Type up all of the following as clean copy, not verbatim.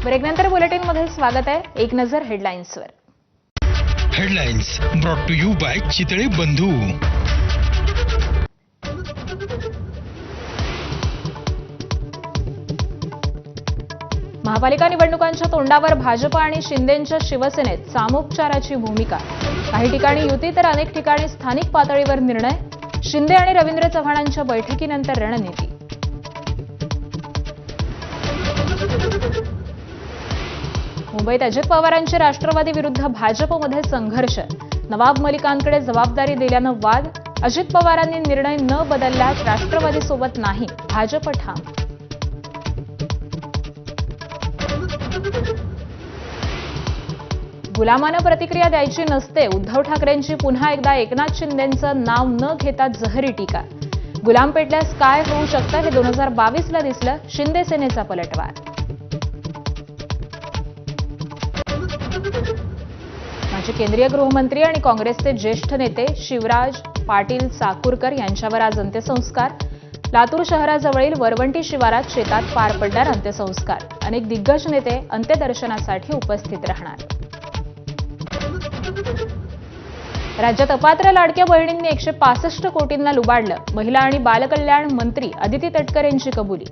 ब्रेकनंतर बुलेटिनमध्ये स्वागत आहे. एक नजर हेडलाईन्सवर. Headlines brought to you by Chitale Bandhu. महापालिका निवडणुकांच्या तोंडावर भाजप आणि शिंदेंच्या शिवसेनेत सामोपचाराची भूमिका. काही ठिकाणी युती तर अनेक ठिकाणी स्थानिक पातळीवर निर्णय. शिंदे आणि रवींद्र चव्हाणांच्या बैठकीनंतर रणनीती. मुंबईत अजित पवारांचे राष्ट्रवादी विरुद्ध भाजपमध्ये संघर्ष. नवाब मलिकांकडे जबाबदारी दिल्यानं वाद. अजित पवारांनी निर्णय न बदलल्यास राष्ट्रवादीसोबत नाही, भाजप ठाम. गुलामानं प्रतिक्रिया द्यायची नसते. उद्धव ठाकरेंची पुन्हा एकदा एकनाथ शिंदेंचं नाव न घेता जहरी टीका. गुलाम पेटल्यास काय होऊ शकतं हे 2022ला दिसलं. शिंदे सेनेचा पलटवार. माजी केंद्रीय गृहमंत्री आणि काँग्रेसचे ज्येष्ठ नेते शिवराज पाटील चाकूरकर यांच्यावर आज अंत्यसंस्कार. लातूर शहराजवळील वरवंटी शिवारात शेतात पार पडणार अंत्यसंस्कार. अनेक दिग्गज नेते अंत्यदर्शनासाठी उपस्थित राहणार. राज्यात अपात्र लाडक्या बहिणींनी 165 कोटींना लुबाडलं. महिला आणि बालकल्याण मंत्री अदिती तटकरे यांची कबुली.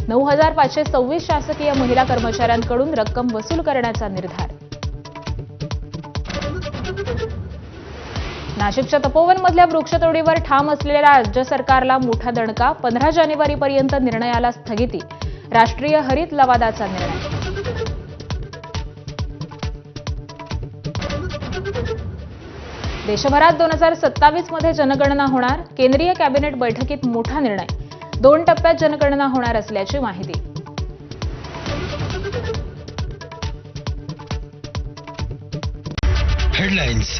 9,526 शासकीय महिला कर्मचाऱ्यांकडून रक्कम वसूल करण्याचा निर्धार. नाशिकच्या तपोवनमधल्या वृक्षतोडीवर ठाम असलेल्या राज्य सरकारला मोठा दणका. 15 जानेवारीपर्यंत निर्णयाला स्थगिती. राष्ट्रीय हरित लवादाचा निर्णय. देशभरात 2027 मध्ये जनगणना होणार. केंद्रीय कॅबिनेट बैठकीत मोठा निर्णय. 2 टप्प्यात जनगणना होणार असल्याची माहिती. हेडलाईन्स